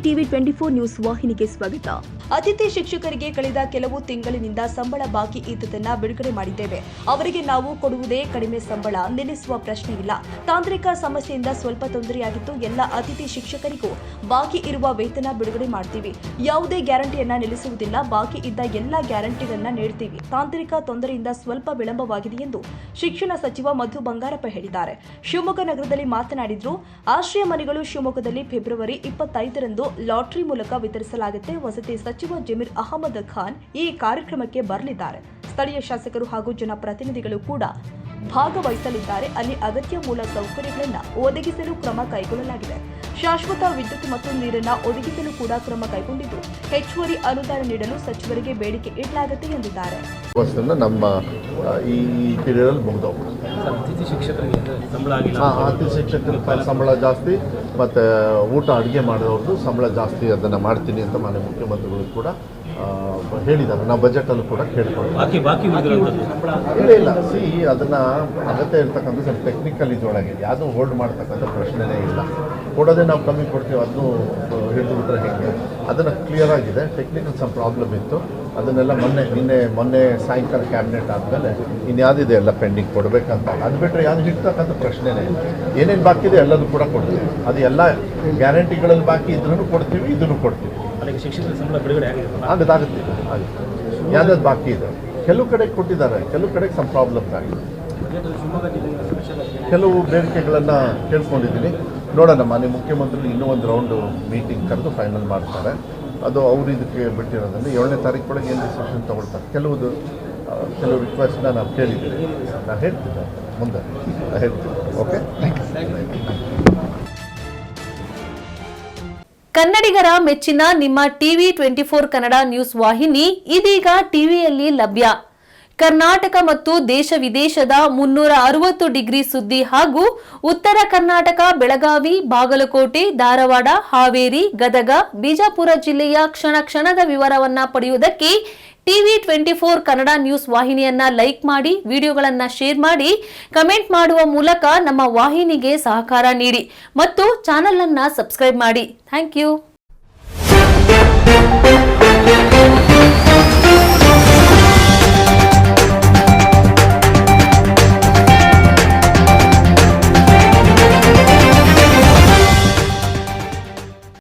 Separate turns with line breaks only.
TV 24 news ವಾಹಿನಿಗೆ ಸ್ವಾಗತ. ಅತಿಥಿ ಶಿಕ್ಷಕರಿಗೆ ಕಳೆದ ಕೆಲವು ತಿಂಗಳಿನಿಂದ ಸಂಬಳ ಬಾಕಿ ಇದ್ದದನ್ನ ಬಿಡುಗಡೆ ಮಾಡಿದ್ದೇವೆ. ಅವರಿಗೆ ನಾವು ಕೊಡುವುದೇ ಕಡಿಮೆ ಸಂಬಳ, ನಿಲ್ಲಿಸುವ ಪ್ರಶ್ನೆ ಇಲ್ಲ. ತಾಂತ್ರಿಕ ಸಮಸ್ಯೆಯಿಂದ ಸ್ವಲ್ಪ ತೊಂದರೆಯಾಗಿತ್ತು. ಎಲ್ಲ ಅತಿಥಿ ಶಿಕ್ಷಕರಿಗೂ ಬಾಕಿ ಇರುವ ವೇತನ ಬಿಡುಗಡೆ ಮಾಡ್ತೀವಿ. ಯಾವುದೇ ಗ್ಯಾರಂಟಿಯನ್ನ ನಿಲ್ಲಿಸುವುದಿಲ್ಲ. ಬಾಕಿ ಇದ್ದ ಎಲ್ಲ ಗ್ಯಾರಂಟಿಗಳನ್ನ ನೀಡ್ತೀವಿ. ತಾಂತ್ರಿಕ ತೊಂದರೆಯಿಂದ ಸ್ವಲ್ಪ ವಿಳಂಬವಾಗಿದೆ ಎಂದು ಶಿಕ್ಷಣ ಸಚಿವ ಮಧು ಬಂಗಾರಪ್ಪ ಹೇಳಿದ್ದಾರೆ. ಶಿವಮೊಗ್ಗ ನಗರದಲ್ಲಿ ಮಾತನಾಡಿದ್ರು. ಆಶ್ರಯ ಮನೆಗಳು ಶಿವಮೊಗ್ಗದಲ್ಲಿ ಫೆಬ್ರವರಿ 25ರಂದು ಲಾಟರಿ ಮೂಲಕ ವಿತರಿಸಲಾಗುತ್ತೆ. ವಸತಿ ಸಚಿವ ಜಮೀರ್ ಅಹಮದ್ ಖಾನ್ ಈ ಕಾರ್ಯಕ್ರಮಕ್ಕೆ ಬರಲಿದ್ದಾರೆ. ಸ್ಥಳೀಯ ಶಾಸಕರು ಹಾಗೂ ಜನಪ್ರತಿನಿಧಿಗಳು ಕೂಡ ಭಾಗವಹಿಸಲಿದ್ದಾರೆ. ಅಲ್ಲಿ ಅಗತ್ಯ ಮೂಲ ಸೌಕರ್ಯಗಳನ್ನು ಒದಗಿಸಲು ಕ್ರಮ ಕೈಗೊಳ್ಳಲಾಗಿದೆ. ಶಾಶ್ವತ ವಿದ್ಯುತ್ ಮತ್ತು ನೀರನ್ನು ಒದಗಿಸಲು ಕೂಡ ಕ್ರಮ ಕೈಗೊಂಡಿದ್ದು ಹೆಚ್ಚುವರಿ ಅನುದಾನ ನೀಡಲು ಸಚಿವರಿಗೆ ಬೇಡಿಕೆ ಇಡಲಾಗುತ್ತೆ ಎಂದಿದ್ದಾರೆ.
ನಮ್ಮ ಈ ಪೀರಿಯಡ್ ಮುಗಿದೋಗ್ಬಿಡುತ್ತೆ.
ಅತಿಥಿ ಶಿಕ್ಷಕರಿಗೆ
ಸಂಬಳ ಜಾಸ್ತಿ ಮತ್ತು ಊಟ ಅಡುಗೆ ಮಾಡೋರ್ದು ಸಂಬಳ ಜಾಸ್ತಿ ಅದನ್ನು ಮಾಡ್ತೀನಿ ಅಂತ ಮಾನ್ಯ ಮುಖ್ಯಮಂತ್ರಿಗಳು ಕೂಡ ಹೇಳಿದ್ದಾರೆ. ನಾವು ಬಜೆಟಲ್ಲೂ ಕೂಡ ಕೇಳ್ಕೊಂಡು ಇಲ್ಲ ಸಿ ಅದನ್ನು ಅಗತ್ಯ ಇರ್ತಕ್ಕಂಥ ಸ್ವಲ್ಪ ಟೆಕ್ನಿಕಲ್ ಇದರೊಳಗೆ ಯಾವುದೂ ಹೋಲ್ಡ್ ಮಾಡ್ತಕ್ಕಂಥ ಪ್ರಶ್ನೆನೇ ಇಲ್ಲ. ಕೊಡೋದೇ ನಾವು ಕಮ್ಮಿ ಕೊಡ್ತೀವಿ, ಅದನ್ನು ಹಿಡಿದು ಬಿಟ್ಟರೆ ಹೇಗೆ, ಅದನ್ನು ಕ್ಲಿಯರ್ ಆಗಿದೆ. ಟೆಕ್ನಿಕಲ್ ಸ್ವಲ್ಪ ಪ್ರಾಬ್ಲಮ್ ಇತ್ತು, ಅದನ್ನೆಲ್ಲ ಮೊನ್ನೆ ಸಾಯಂಕಾಲ ಕ್ಯಾಬಿನೆಟ್ ಆದಮೇಲೆ ಇನ್ಯಾವುದಿದೆ ಎಲ್ಲ ಪೆಂಡಿಂಗ್ ಕೊಡಬೇಕಂತ. ಅದು ಬಿಟ್ಟರೆ ಯಾವುದು ಹಿಡ್ತಕ್ಕಂಥ ಪ್ರಶ್ನೆನೇ ಇಲ್ಲ. ಏನೇನು ಬಾಕಿ ಇದೆ ಎಲ್ಲದೂ ಕೂಡ ಕೊಡ್ತೀವಿ. ಅದು ಎಲ್ಲ ಗ್ಯಾರಂಟಿಗಳಲ್ಲಿ ಬಾಕಿ ಇದ್ರೂ ಕೊಡ್ತೀವಿ, ಇದನ್ನು ಕೊಡ್ತೀವಿ.
ಶಿಕ್ಷಕರ ಸಂಬಳ ಬಿಡುಗಡೆ
ಆಗುತ್ತೆ. ಯಾವ್ದಾದ್ರು ಬಾಕಿ ಇದೆ, ಕೆಲವು ಕಡೆ ಕೊಟ್ಟಿದ್ದಾರೆ, ಕೆಲವು ಕಡೆಗೆ ಸ್ವಲ್ಪ ಪ್ರಾಬ್ಲಮ್ಸ್ ಆಗಿದೆ. ಕೆಲವು ಬೇಡಿಕೆಗಳನ್ನು ಕೇಳ್ಕೊಂಡಿದ್ದೀನಿ. ನೋಡೋಣ, ಮಾನ್ಯ ಮುಖ್ಯಮಂತ್ರಿ ಇನ್ನೂ ಒಂದು ರೌಂಡು ಮೀಟಿಂಗ್ ಕರೆದು ಫೈನಲ್ ಮಾಡ್ತಾರೆ. ಅದು ಅವರು ಇದಕ್ಕೆ ಬಿಟ್ಟಿರೋದ್ರಿಂದ 7ನೇ ತಾರೀಕು ಒಳಗೆ ಏನು ಡಿಸಿಷನ್ ತೊಗೊಳ್ತಾರೆ. ಕೆಲವು ರಿಕ್ವೆಸ್ಟ್ನ ನಾವು ಕೇಳಿದ್ದೀವಿ. ನಾನು ಹೇಳ್ತೀನಿ ಮುಂದೆ ಹೇಳ್ತೀನಿ. ಓಕೆ,
ಕನ್ನಡಿಗರ ಮೆಚ್ಚಿನ ನಿಮ್ಮ ಟಿವಿ 24 ಕನ್ನಡ ನ್ಯೂಸ್ ವಾಹಿನಿ ಇದೀಗ ಟಿವಿಯಲ್ಲಿ ಲಭ್ಯ. ಕರ್ನಾಟಕ ಮತ್ತು ದೇಶ ವಿದೇಶದ 360 ಡಿಗ್ರಿ ಸುದ್ದಿ ಹಾಗೂ ಉತ್ತರ ಕರ್ನಾಟಕ, ಬೆಳಗಾವಿ, ಬಾಗಲಕೋಟೆ, ಧಾರವಾಡ, ಹಾವೇರಿ, ಗದಗ, ಬಿಜಾಪುರ ಜಿಲ್ಲೆಯ ಕ್ಷಣ ಕ್ಷಣದ ವಿವರವನ್ನ ಪಡೆಯುವುದಕ್ಕೆ ಟಿವಿ 24 ಕನ್ನಡ ನ್ಯೂಸ್ ವಾಹಿನಿಯನ್ನ ಲೈಕ್ ಮಾಡಿ, ವಿಡಿಯೋಗಳನ್ನ ಶೇರ್ ಮಾಡಿ, ಕಮೆಂಟ್ ಮಾಡುವ ಮೂಲಕ ನಮ್ಮ ವಾಹಿನಿಗೆ ಸಹಕಾರ ನೀಡಿ ಮತ್ತು ಚಾನೆಲ್ ಅನ್ನ ಸಬ್ಸ್ಕ್ರೈಬ್ ಮಾಡಿ. Thank you.